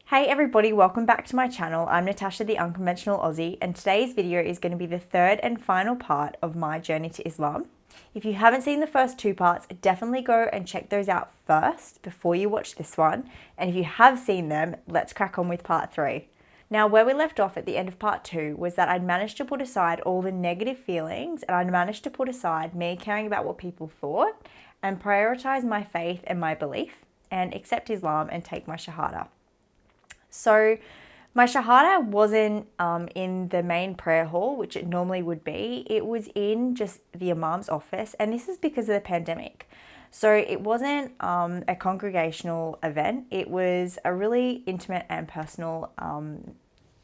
Hey everybody, welcome back to my channel. I'm Natasha, the Unconventional Aussie, and today's video is going to be the third and final part of my journey to Islam. If you haven't seen the first two parts, definitely go and check those out first before you watch this one. And if you have seen them, let's crack on with part three. Now, where we left off at the end of part two was that I'd managed to put aside all the negative feelings and I'd managed to put aside me caring about what people thought and prioritize my faith and my belief and accept Islam and take my Shahada. So my Shahada wasn't in the main prayer hall, which it normally would be. It was in just the Imam's office, and this is because of the pandemic. So it wasn't a congregational event. It was a really intimate and personal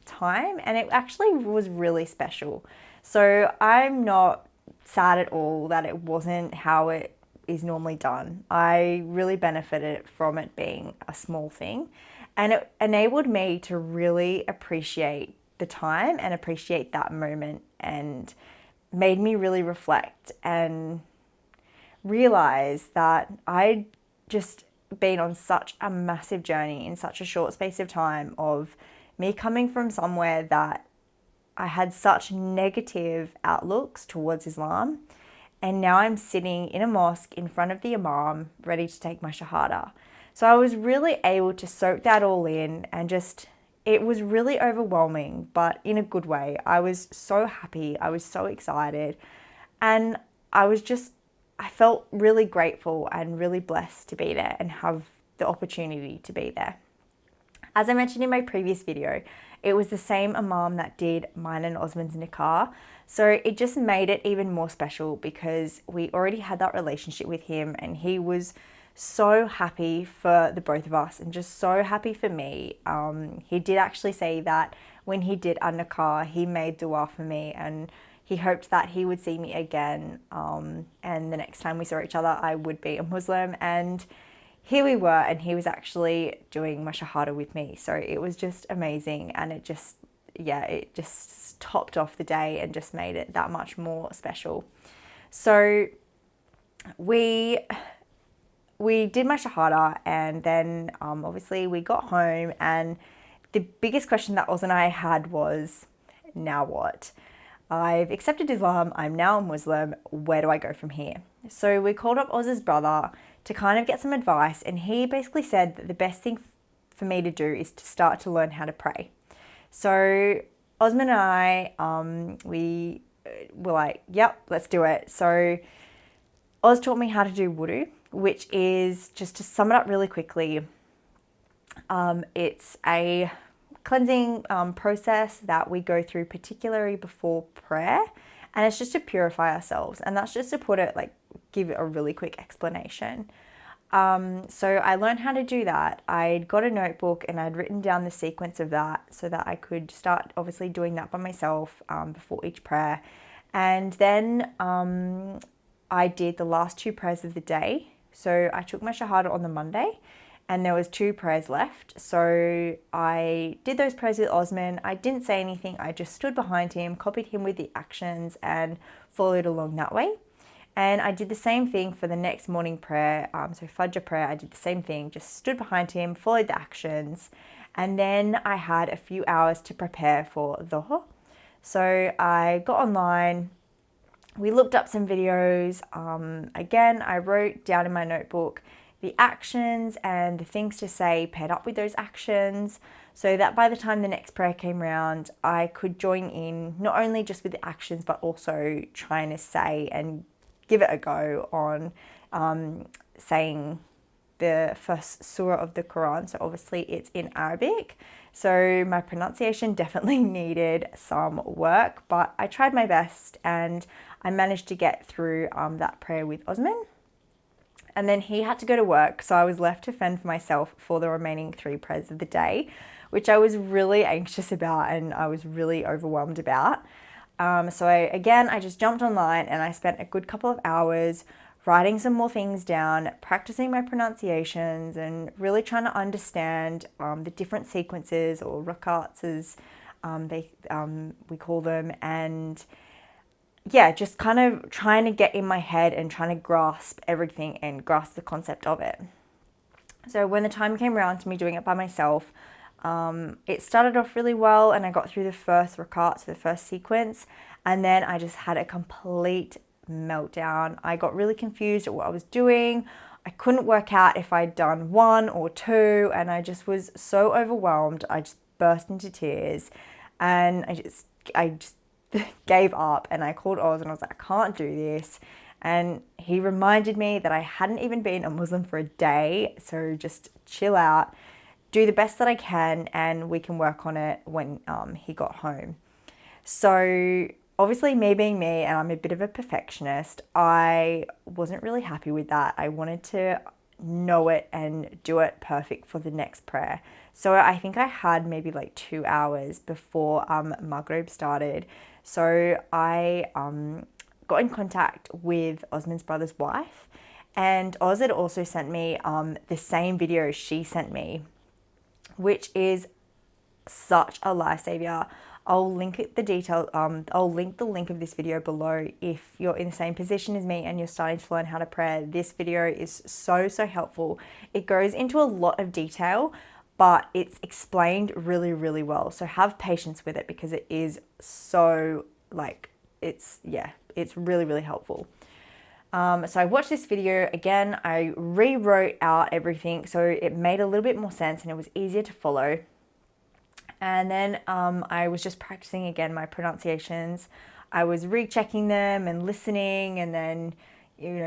time, and it actually was really special. So I'm not sad at all that it wasn't how it is normally done. I really benefited from it being a small thing. And it enabled me to really appreciate the time and appreciate that moment, and made me really reflect and realize that I'd just been on such a massive journey in such a short space of time of me coming from somewhere that I had such negative outlooks towards Islam. And now I'm sitting in a mosque in front of the Imam, ready to take my Shahada. So I was really able to soak that all in, and it was really overwhelming, but in a good way. I was so happy. I was so excited. And I felt really grateful and really blessed to be there and have the opportunity to be there. As I mentioned in my previous video, it was the same Imam that did mine and Osman's nikah. So it just made it even more special because we already had that relationship with him, and he was so happy for the both of us and just so happy for me. He did actually say that when he did our nikah, he made dua for me and he hoped that he would see me again, and the next time we saw each other I would be a Muslim. And here we were, and he was actually doing my Shahada with me. So it was just amazing, and it just topped off the day and just made it that much more special. So we did my Shahada, and then obviously we got home, and the biggest question that Oz and I had was, now what? I've accepted Islam, I'm now a Muslim, where do I go from here? So we called up Oz's brother to kind of get some advice, and he basically said that the best thing for me to do is to start to learn how to pray. So Osman and I, we were like, yep, let's do it. So Oz taught me how to do wudu, which is, just to sum it up really quickly, it's a cleansing process that we go through particularly before prayer, and it's just to purify ourselves. And that's just to give it a really quick explanation. So I learned how to do that. I'd got a notebook and I'd written down the sequence of that so that I could start obviously doing that by myself before each prayer. And then I did the last two prayers of the day. So I took my Shahada on the Monday, and there was two prayers left. So I did those prayers with Osman. I didn't say anything. I just stood behind him, copied him with the actions, and followed along that way. And I did the same thing for the next morning prayer. So Fajr prayer, I did the same thing, just stood behind him, followed the actions. And then I had a few hours to prepare for Dhuhr. So I got online. We looked up some videos. Again, I wrote down in my notebook the actions and the things to say paired up with those actions, so that by the time the next prayer came around, I could join in not only just with the actions, but also trying to say and give it a go on saying the first surah of the Qur'an. So obviously it's in Arabic. So my pronunciation definitely needed some work, but I tried my best and I managed to get through that prayer with Osman. And then he had to go to work, so I was left to fend for myself for the remaining three prayers of the day, which I was really anxious about and I was really overwhelmed about. So I just jumped online and I spent a good couple of hours writing some more things down, practicing my pronunciations, and really trying to understand the different sequences, or rakats as we call them, and just kind of trying to get in my head and trying to grasp everything and grasp the concept of it. So when the time came around to me doing it by myself, It started off really well and I got through the first rakat, so the first sequence, and then I just had a complete meltdown. I got really confused at what I was doing. I couldn't work out if I'd done one or two, and I just was so overwhelmed. I just burst into tears and I just gave up, and I called Oz and I was like, I can't do this. And he reminded me that I hadn't even been a Muslim for a day, so just chill out, do the best that I can, and we can work on it when he got home. So obviously, me being me, and I'm a bit of a perfectionist, I wasn't really happy with that. I wanted to know it and do it perfect for the next prayer. So I think I had maybe like 2 hours before Maghrib started. So I got in contact with Osman's brother's wife, and Oz had also sent me the same video she sent me, which is such a lifesaver. I'll link I'll link the link of this video below if you're in the same position as me and you're starting to learn how to pray. This video is so helpful. It goes into a lot of detail, but it's explained really, really well. So have patience with it because it is so it's really, really helpful. So I watched this video again. I rewrote out everything so it made a little bit more sense and it was easier to follow. And then I was just practicing again my pronunciations. I was rechecking them and listening, and then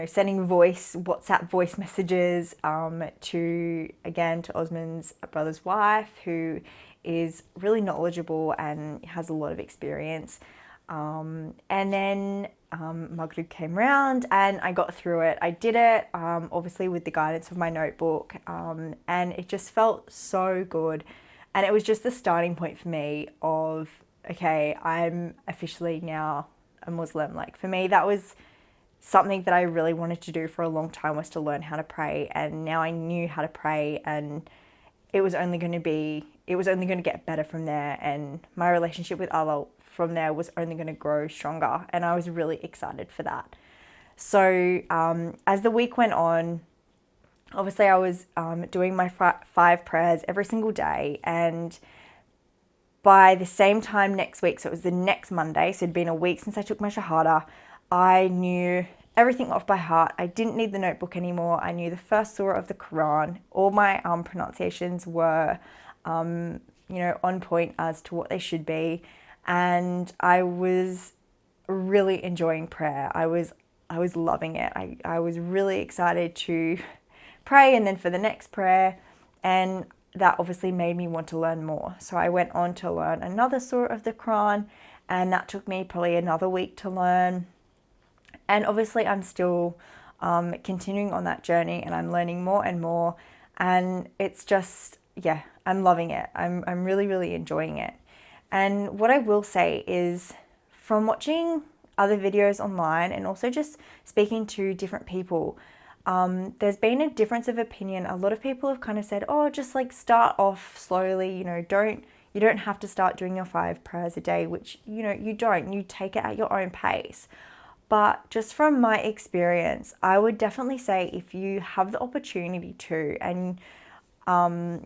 sending WhatsApp voice messages to Osman's brother's wife, who is really knowledgeable and has a lot of experience. And then Maghrib came around and I got through it. I did it obviously with the guidance of my notebook, and it just felt so good. And it was just the starting point for me of, okay, I'm officially now a Muslim. Like for me, that was something that I really wanted to do for a long time, was to learn how to pray. And now I knew how to pray, and it was only going to get better from there. And my relationship with Allah from there was only going to grow stronger. And I was really excited for that. So as the week went on, obviously I was doing my 5 prayers every single day, and by the same time next week, so it was the next Monday, so it'd been a week since I took my Shahada, I knew everything off by heart. I didn't need the notebook anymore. I knew the first surah of the Qur'an. All my pronunciations were on point as to what they should be, and I was really enjoying prayer. I was loving it. I was really excited to pray and then for the next prayer, and that obviously made me want to learn more. So I went on to learn another surah of the Quran, and that took me probably another week to learn. And obviously I'm still continuing on that journey, and I'm learning more and more, and it's just, I'm loving it. I'm really, really enjoying it. And what I will say is, from watching other videos online and also just speaking to different people, there's been a difference of opinion. A lot of people have kind of said, oh, just like start off slowly, you don't have to start doing your 5 prayers a day, which, you don't, you take it at your own pace. But just from my experience, I would definitely say if you have the opportunity to, and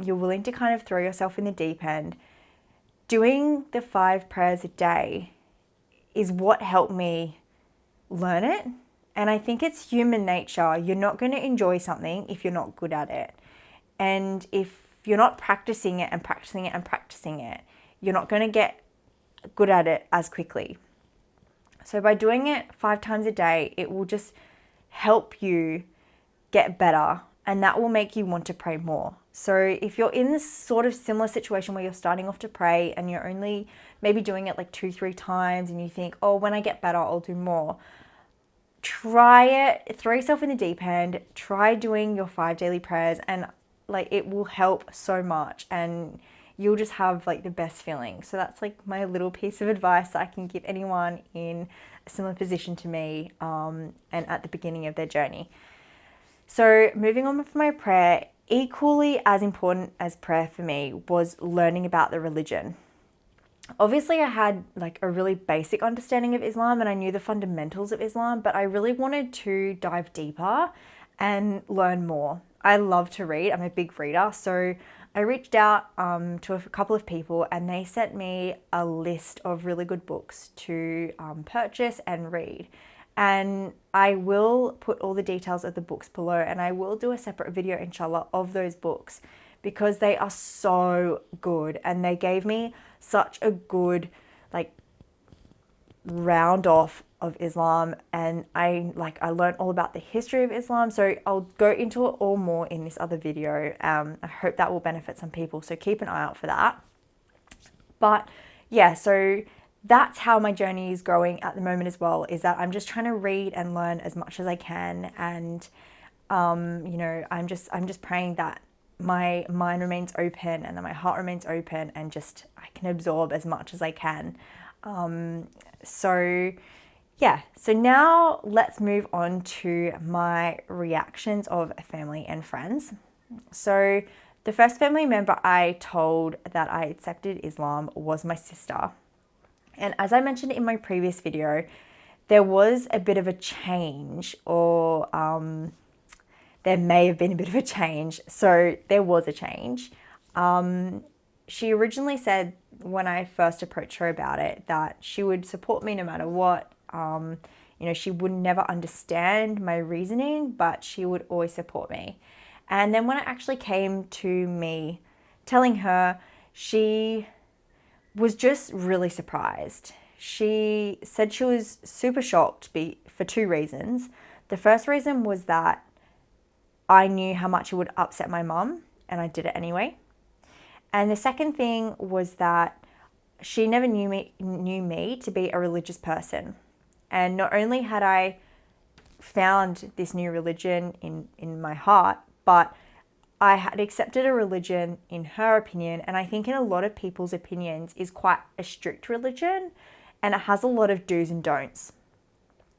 you're willing to kind of throw yourself in the deep end, doing the 5 prayers a day is what helped me learn it. And I think it's human nature. You're not going to enjoy something if you're not good at it. And if you're not practicing it and practicing it and practicing it, you're not going to get good at it as quickly. So by doing it 5 times a day, it will just help you get better, and that will make you want to pray more. So if you're in this sort of similar situation where you're starting off to pray and you're only maybe doing it like 2-3 times, and you think, oh, when I get better, I'll do more. Try it, throw yourself in the deep end, try doing your 5 daily prayers, and like it will help so much, and you'll just have like the best feeling. So that's like my little piece of advice that I can give anyone in a similar position to me and at the beginning of their journey. So moving on from my prayer, equally as important as prayer for me was learning about the religion. Obviously, I had like a really basic understanding of Islam and I knew the fundamentals of Islam, but I really wanted to dive deeper and learn more. I love to read. I'm a big reader, so I reached out to a couple of people, and they sent me a list of really good books to purchase and read. And I will put all the details of the books below, and I will do a separate video, inshallah, of those books because they are so good, and they gave me such a good like round off of Islam, and I learned all about the history of Islam. So I'll go into it all more in this other video. I hope that will benefit some people, so keep an eye out for that. But yeah, so that's how my journey is going at the moment as well, is that I'm just trying to read and learn as much as I can, and you know, I'm just praying that my mind remains open and that my heart remains open, and just I can absorb as much as I can. So yeah, so now let's move on to my reactions of family and friends. So the first family member I told that I accepted Islam was my sister. And as I mentioned in my previous video, there was a bit of a change, or there may have been a bit of a change. So there was a change. She originally said, when I first approached her about it, that she would support me no matter what. You know, she would never understand my reasoning, but she would always support me. And then when it actually came to me telling her, she was just really surprised. She said she was super shocked for two reasons. The first reason was that I knew how much it would upset my mum, and I did it anyway. And the second thing was that she never knew me to be a religious person. And not only had I found this new religion in my heart, but I had accepted a religion, in her opinion, and I think in a lot of people's opinions, is quite a strict religion, and it has a lot of do's and don'ts.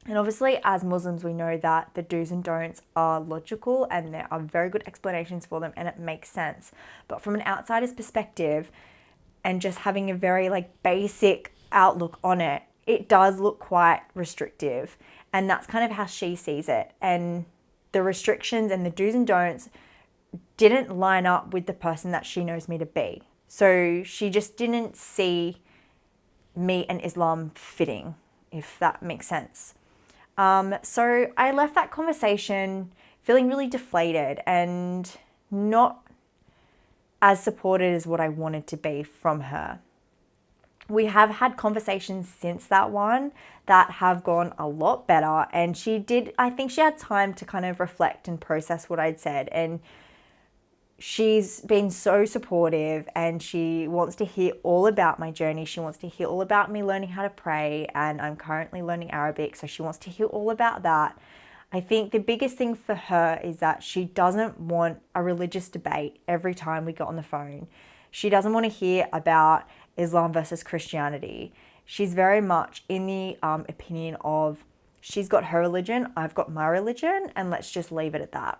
And obviously, as Muslims, we know that the do's and don'ts are logical, and there are very good explanations for them, and it makes sense. But from an outsider's perspective, and just having a very basic outlook on it, it does look quite restrictive. And that's kind of how she sees it. And the restrictions and the do's and don'ts didn't line up with the person that she knows me to be. So she just didn't see me and Islam fitting, if that makes sense. So I left that conversation feeling really deflated and not as supported as what I wanted to be from her. We have had conversations since that one that have gone a lot better, and I think she had time to kind of reflect and process what I'd said, and she's been so supportive, and she wants to hear all about my journey. She wants to hear all about me learning how to pray, and I'm currently learning Arabic, so she wants to hear all about that. I think the biggest thing for her is that she doesn't want a religious debate every time we get on the phone. She doesn't want to hear about Islam versus Christianity. She's very much in the opinion of, she's got her religion, I've got my religion, and let's just leave it at that.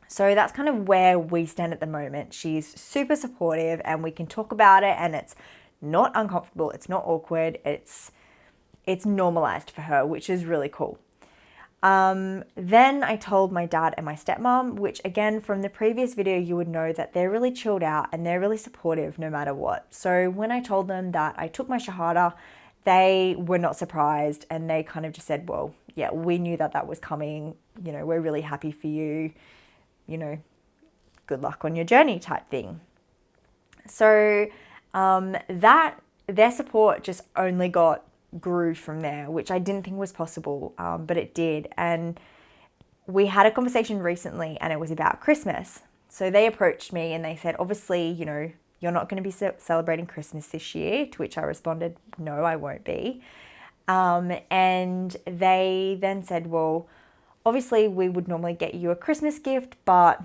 So that's kind of where we stand at the moment. She's super supportive, and we can talk about it, and it's not uncomfortable, it's not awkward, it's normalized for her, which is really cool. Then I told my dad and my stepmom, which again, from the previous video, you would know that they're really chilled out and they're really supportive no matter what. So when I told them that I took my Shahada, they were not surprised, and they kind of just said, well, yeah, we knew that was coming. You know, we're really happy for you. You know, good luck on your journey type thing. So that their support just only grew from there, which I didn't think was possible, but it did. And we had a conversation recently, and it was about Christmas. So they approached me and they said, obviously, you know, you're not going to be celebrating Christmas this year, to which I responded, no, I won't be. And they then said, well, obviously we would normally get you a Christmas gift, but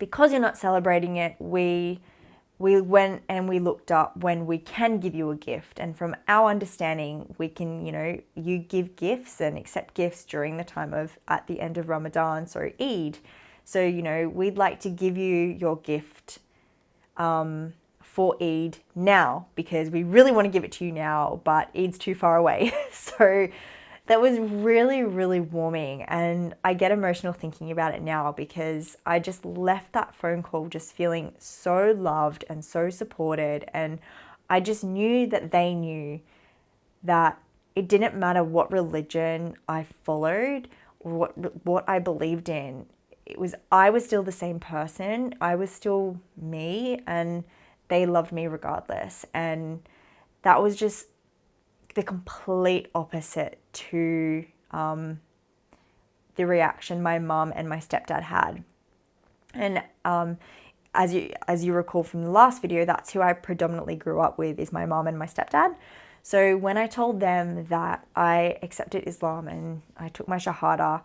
because you're not celebrating it, we went and we looked up when we can give you a gift. And from our understanding, we can, you know, you give gifts and accept gifts during the time of, at the end of Ramadan, so Eid. So, you know, we'd like to give you your gift for Eid now, because we really want to give it to you now, but Eid's too far away. So that was really, really warming. And I get emotional thinking about it now because I just left that phone call just feeling so loved and so supported. And I just knew that they knew that it didn't matter what religion I followed or what I believed in. I was still the same person. I was still me, and they loved me regardless. And that was just the complete opposite to the reaction my mum and my stepdad had. And as you recall from the last video, that's who I predominantly grew up with, is my mum and my stepdad. So when I told them that I accepted Islam and I took my Shahada,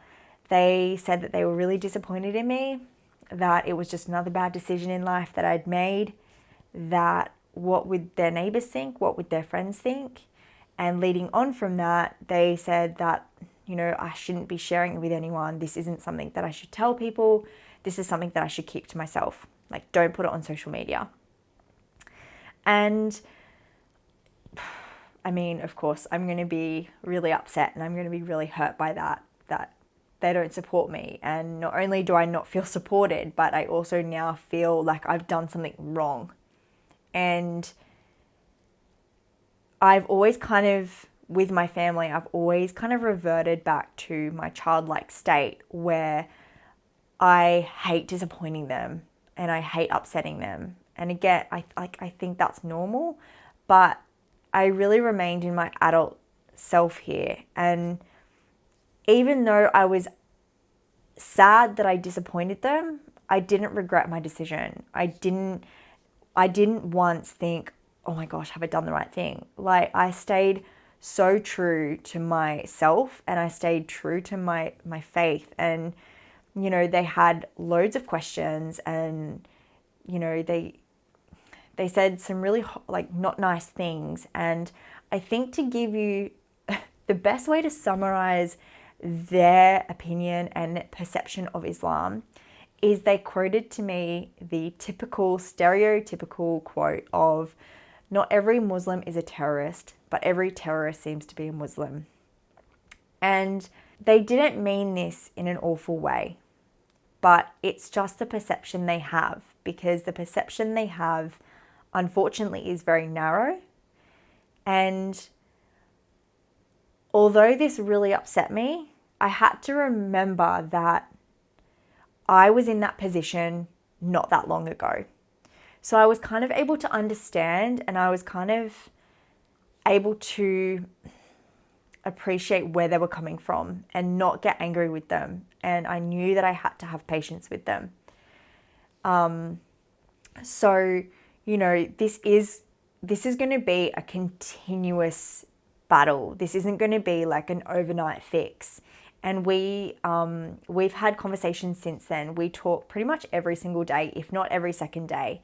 they said that they were really disappointed in me, that it was just another bad decision in life that I'd made, that what would their neighbors think, what would their friends think. And leading on from that, they said that, you know, I shouldn't be sharing it with anyone. This isn't something that I should tell people. This is something that I should keep to myself. Like, don't put it on social media. And I mean, of course, I'm going to be really upset and I'm going to be really hurt by that they don't support me. And not only do I not feel supported, but I also now feel like I've done something wrong. And I've always kind of, with my family, I've always kind of reverted back to my childlike state where I hate disappointing them and I hate upsetting them. And again, I think that's normal, but I really remained in my adult self here. And even though I was sad that I disappointed them, I didn't regret my decision. I didn't once think, oh my gosh, have I done the right thing? Like, I stayed so true to myself and I stayed true to my faith. And, you know, they had loads of questions and, you know, they said some really like not nice things. And I think to give you the best way to summarize their opinion and perception of Islam is they quoted to me the typical stereotypical quote of, not every Muslim is a terrorist, but every terrorist seems to be a Muslim. And they didn't mean this in an awful way, but it's just the perception they have, because the perception they have, unfortunately, is very narrow. And although this really upset me, I had to remember that I was in that position not that long ago. So I was kind of able to understand, and I was kind of able to appreciate where they were coming from and not get angry with them. And I knew that I had to have patience with them. So, you know, this is going to be a continuous battle. This isn't going to be like an overnight fix. And we've had conversations since then. We talk pretty much every single day, if not every second day.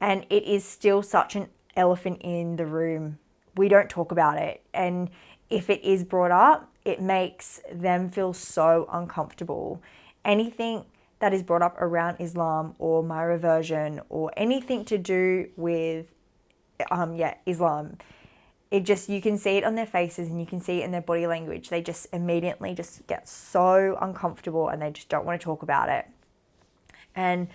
And it is still such an elephant in the room. We don't talk about it. And if it is brought up, it makes them feel so uncomfortable. Anything that is brought up around Islam or my reversion or anything to do with Islam, it just, you can see it on their faces and you can see it in their body language. They just immediately just get so uncomfortable and they just don't want to talk about it. And,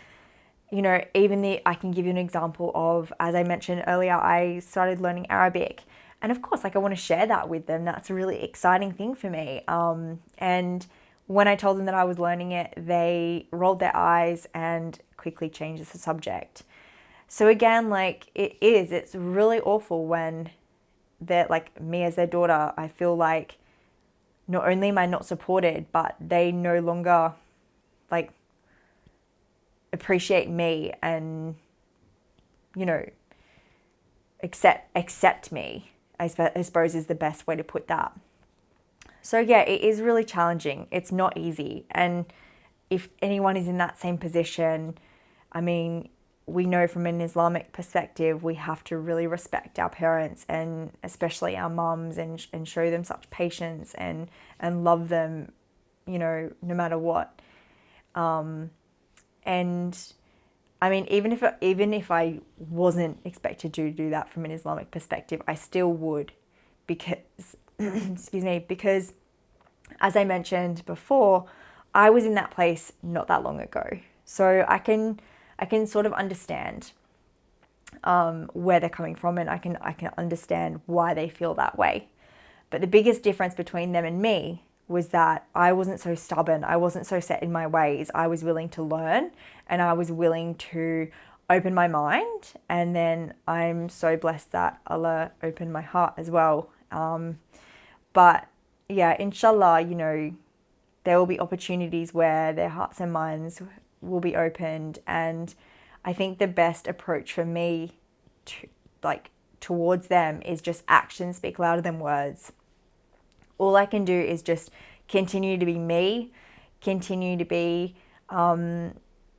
you know, I can give you an example of, as I mentioned earlier, I started learning Arabic. And of course, like, I want to share that with them. That's a really exciting thing for me. And when I told them that I was learning it, they rolled their eyes and quickly changed the subject. So again, like, it's really awful when they're like, me as their daughter, I feel like not only am I not supported, but they no longer like appreciate me and, you know, accept me, I suppose is the best way to put that. So yeah, it is really challenging. It's not easy. And if anyone is in that same position, I mean, we know from an Islamic perspective, we have to really respect our parents and especially our mums and show them such patience and love them, you know, no matter what. And I mean, even if I wasn't expected to do that from an Islamic perspective, I still would, because, excuse me, because as I mentioned before, I was in that place not that long ago. So I can sort of understand where they're coming from, and I can understand why they feel that way. But the biggest difference between them and me was that I wasn't so stubborn. I wasn't so set in my ways. I was willing to learn, and I was willing to open my mind. And then I'm so blessed that Allah opened my heart as well. But yeah, inshallah, you know, there will be opportunities where their hearts and minds will be opened. And I think the best approach for me towards them is just actions speak louder than words. All I can do is just continue to be me, continue to be,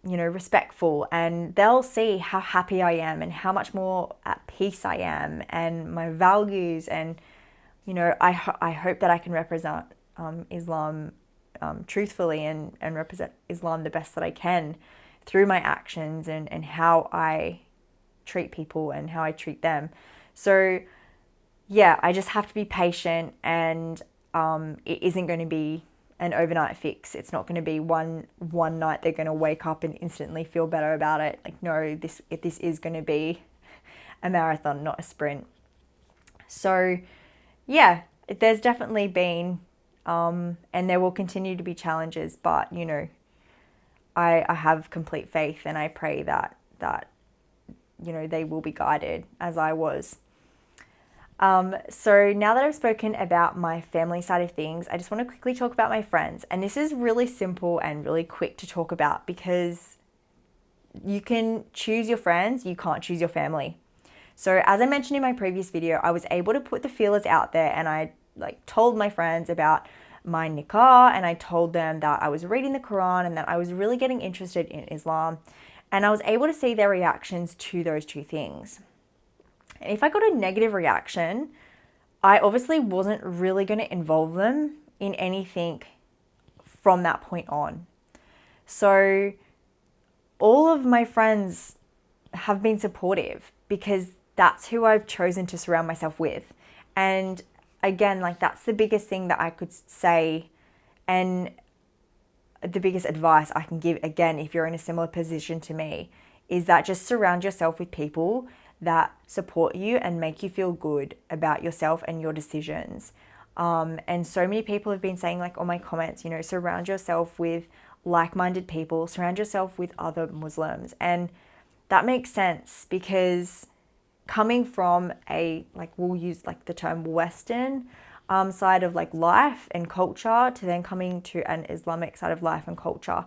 respectful, and they'll see how happy I am and how much more at peace I am, and my values. And, you know, I hope that I can represent Islam truthfully and represent Islam the best that I can through my actions and how I treat people and how I treat them. So yeah, I just have to be patient, and it isn't going to be an overnight fix. It's not going to be one night they're going to wake up and instantly feel better about it. Like, no, this is going to be a marathon, not a sprint. So yeah, there's definitely been and there will continue to be challenges, but you know, I have complete faith, and I pray that you know, they will be guided as I was. So now that I've spoken about my family side of things, I just want to quickly talk about my friends. And this is really simple and really quick to talk about, because you can choose your friends, you can't choose your family. So as I mentioned in my previous video, I was able to put the feelers out there, and I told my friends about my nikah, and I told them that I was reading the Qur'an and that I was really getting interested in Islam. And I was able to see their reactions to those two things. And if I got a negative reaction, I obviously wasn't really going to involve them in anything from that point on. So all of my friends have been supportive, because that's who I've chosen to surround myself with. And again, that's the biggest thing that I could say, and the biggest advice I can give, again, if you're in a similar position to me, is that just surround yourself with people that support you and make you feel good about yourself and your decisions. And so many people have been saying, on my comments, you know, surround yourself with like-minded people, surround yourself with other Muslims. And that makes sense, because coming from we'll use the term Western side of life and culture, to then coming to an Islamic side of life and culture,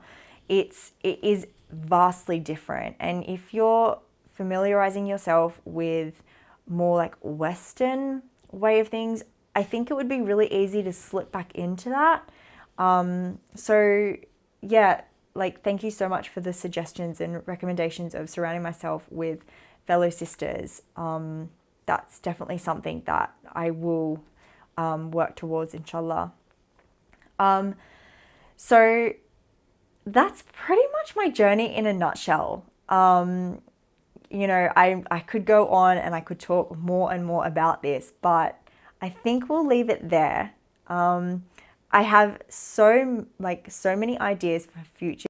it is vastly different. And if you're familiarizing yourself with more Western way of things, I think it would be really easy to slip back into that. So yeah, thank you so much for the suggestions and recommendations of surrounding myself with fellow sisters. That's definitely something that I will work towards, inshallah. So that's pretty much my journey in a nutshell. You know, I could go on and I could talk more and more about this, but I think we'll leave it there. I have so many ideas for future